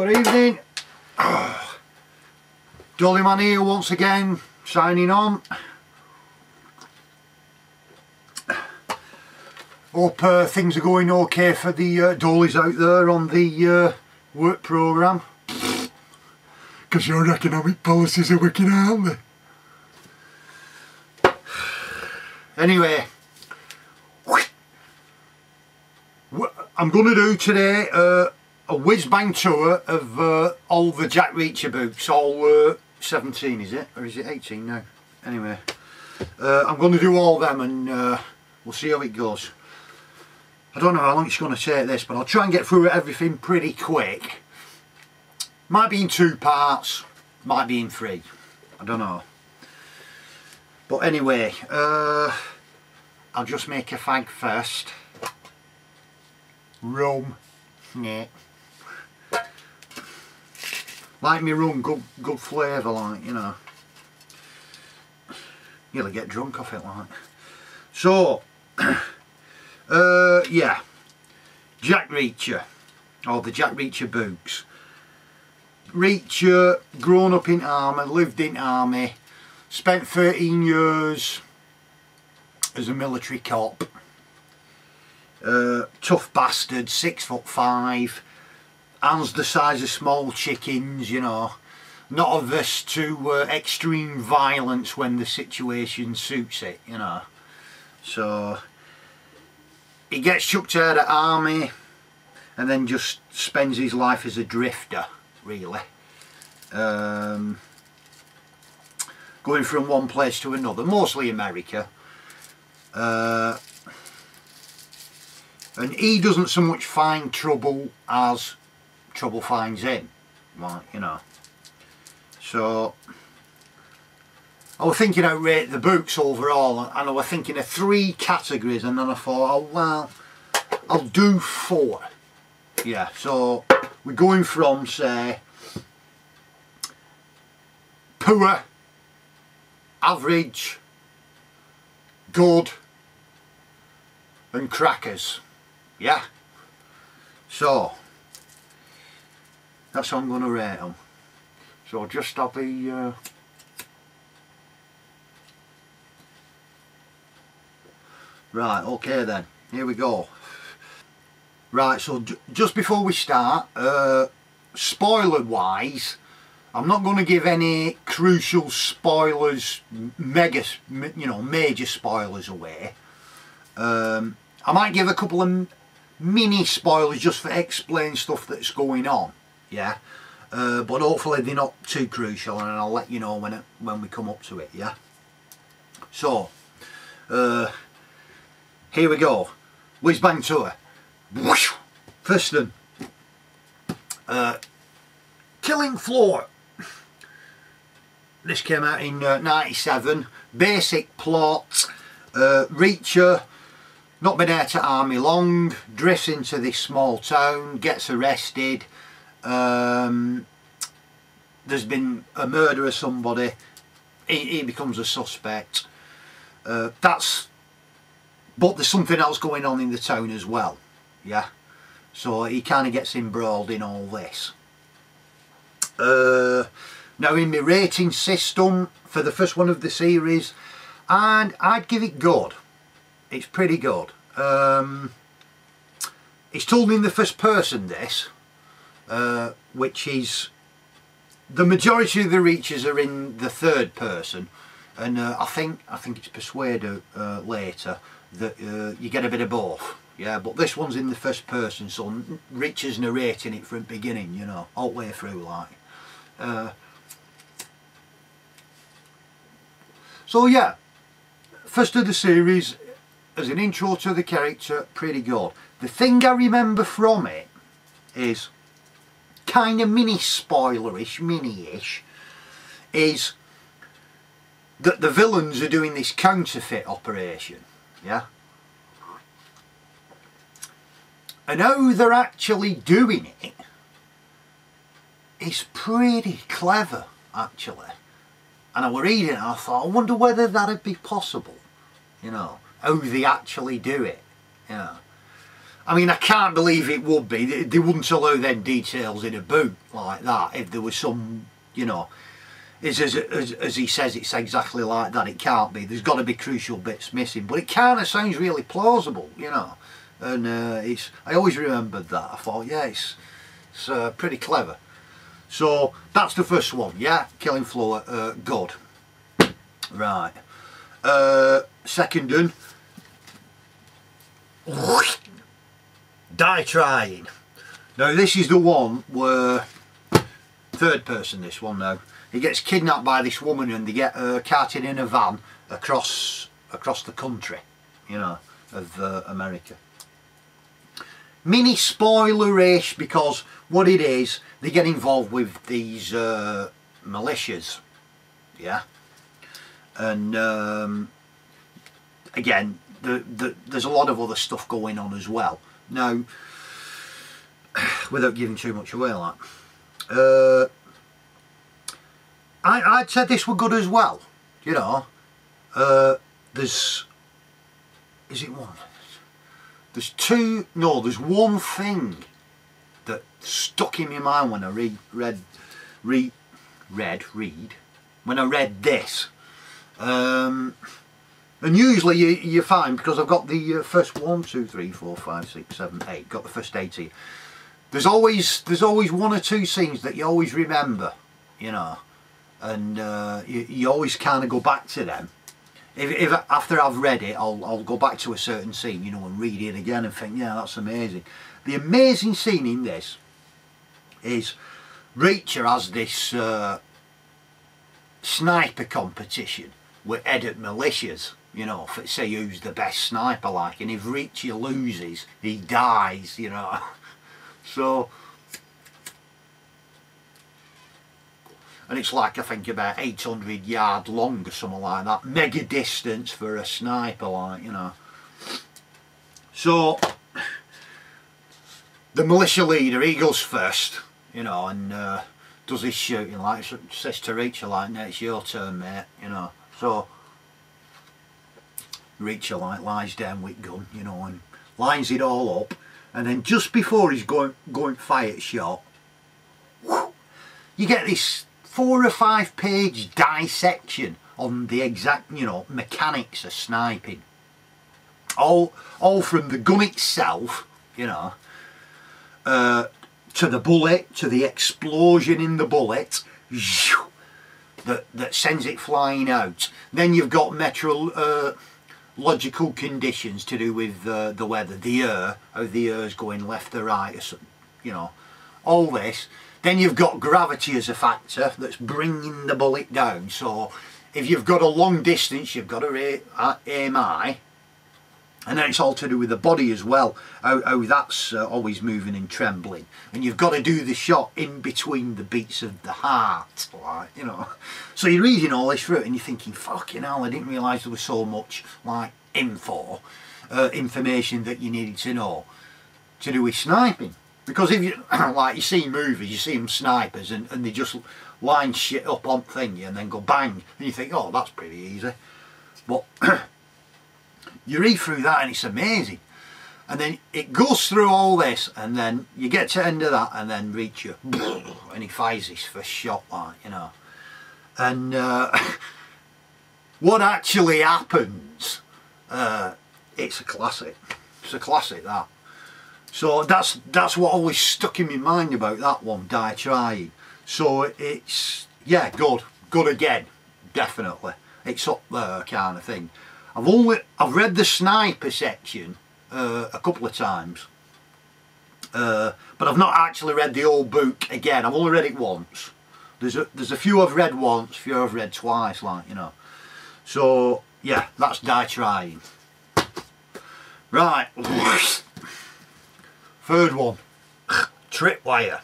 Good evening. Dollyman here once again, signing on. Hope things are going okay for the dollies out there on the work programme. Because your economic policies are wicked, aren't they? Anyway, I'm going to do today a whiz-bang tour of all the Jack Reacher books, all 17 is it? Or is it 18 now? Anyway, I'm going to do all them and we'll see how it goes. I don't know how long it's going to take this, but I'll try and get through everything pretty quick. Might be in 2 parts, might be in 3, I don't know. But anyway, I'll just make a fag first. Rum. Yeah. Like me rum, good flavour, like, you know. You'll get drunk off it, like. So, yeah. Jack Reacher, or the Jack Reacher books. Reacher, grown up in army, lived in army, spent 13 years as a military cop. Tough bastard, 6'5", hands the size of small chickens, you know, not averse to extreme violence when the situation suits it, you know. So he gets chucked out of army and then just spends his life as a drifter, really, going from one place to another, mostly America. And he doesn't so much find trouble as trouble finds him, like, you know. So I was thinking I'd rate the books overall, and I was thinking of 3 categories, and then I thought, oh well, I'll do 4. Yeah, so we're going from, say, poor, average, good, and crackers. Yeah, so that's how I'm going to rate them. So just I'll be right, okay then, here we go. Right, so just before we start, spoiler wise, I'm not going to give any crucial spoilers, major spoilers away. I might give a couple of mini spoilers just for explain stuff that's going on, yeah. But hopefully they're not too crucial, and I'll let you know when we come up to it, yeah. So, here we go. Whiz bang tour. First one, Killing Floor. This came out in 97. Basic plot: Reacher, not been out to army long, drifts into this small town, gets arrested. There's been a murder of somebody. He becomes a suspect. But there's something else going on in the town as well. Yeah, so he kind of gets embroiled in all this. Now in my rating system for the first one of the series, and I'd give it good. It's pretty good. It's told in the first person, this, which is, the majority of the Reachers are in the third person, and I think it's persuaded later that you get a bit of both. Yeah, but this one's in the first person, so Reacher's narrating it from the beginning, you know, all the way through, like. So yeah, first of the series, as an intro to the character, pretty good. The thing I remember from it is kind of mini-ish, is that the villains are doing this counterfeit operation, yeah? And how they're actually doing it is pretty clever, actually. And I was reading it and I thought, I wonder whether that'd be possible, you know, how they actually do it, you know. I mean, I can't believe it would be. They wouldn't allow them details in a book like that if there was some, you know, as he says, it's exactly like that. It can't be. There's got to be crucial bits missing. But it kind of sounds really plausible, you know. And I always remembered that. I thought, yeah, it's pretty clever. So that's the first one, yeah. Killing Floor, good. Right. Second one. Die Trying. Now this is the one where, third person this one now, he gets kidnapped by this woman and they get carted in a van across the country, you know, of America. Mini spoiler-ish, because what it is, they get involved with these militias, yeah, and again, there's a lot of other stuff going on as well. Now, without giving too much away like that, I'd said this were good as well, you know. There's one thing that stuck in my mind when I read when I read this. And usually you find, because I've got the first 1, 2, 3, 4, 5, 6, 7, 8, got the first 8 here. There's always 1 or 2 scenes that you always remember, you know, and you always kind of go back to them. If after I've read it, I'll go back to a certain scene, you know, and read it again and think, yeah, that's amazing. The amazing scene in this is Reacher has this sniper competition with Edit militias, you know, for say who's the best sniper, like, and if Reacher loses, he dies, you know. So, and it's like, I think about 800 yards long or something like that, mega distance for a sniper, like, you know. So the militia leader, he goes first, you know, and does his shooting, like, says to Reacher, like, no, it's your turn, mate, you know. So Reacher, like, lies down with gun, you know, and lines it all up, and then just before he's going to fire the shot, whoo, you get this 4 or 5 page dissection on the exact, you know, mechanics of sniping. All from the gun itself, you know, to the bullet, to the explosion in the bullet, that sends it flying out. Then you've got meteorological conditions to do with the weather, the air, how the air's going left or right, or something, you know, all this. Then you've got gravity as a factor that's bringing the bullet down. So if you've got a long distance, you've got to aim high. And then it's all to do with the body as well, how that's always moving and trembling. And you've got to do the shot in between the beats of the heart, like, you know. So you're reading all this through and you're thinking, fucking hell, I didn't realise there was so much, like, information that you needed to know to do with sniping. Because if you, like, you see movies, you see them snipers and they just line shit up on thingy and then go bang. And you think, oh, that's pretty easy. But you read through that and it's amazing. And then it goes through all this and then you get to the end of that and then Reacher, and he fires his first shot, like, you know. And what actually happens, it's a classic. It's a classic, that. So that's what always stuck in my mind about that one, Die Trying. So it's, yeah, good again, definitely. It's up there, kind of thing. I've read the sniper section a couple of times, but I've not actually read the whole book again. I've only read it once. There's a few I've read once, a few I've read twice, like, you know. So yeah, that's Die Trying. Right. Third one, Tripwire.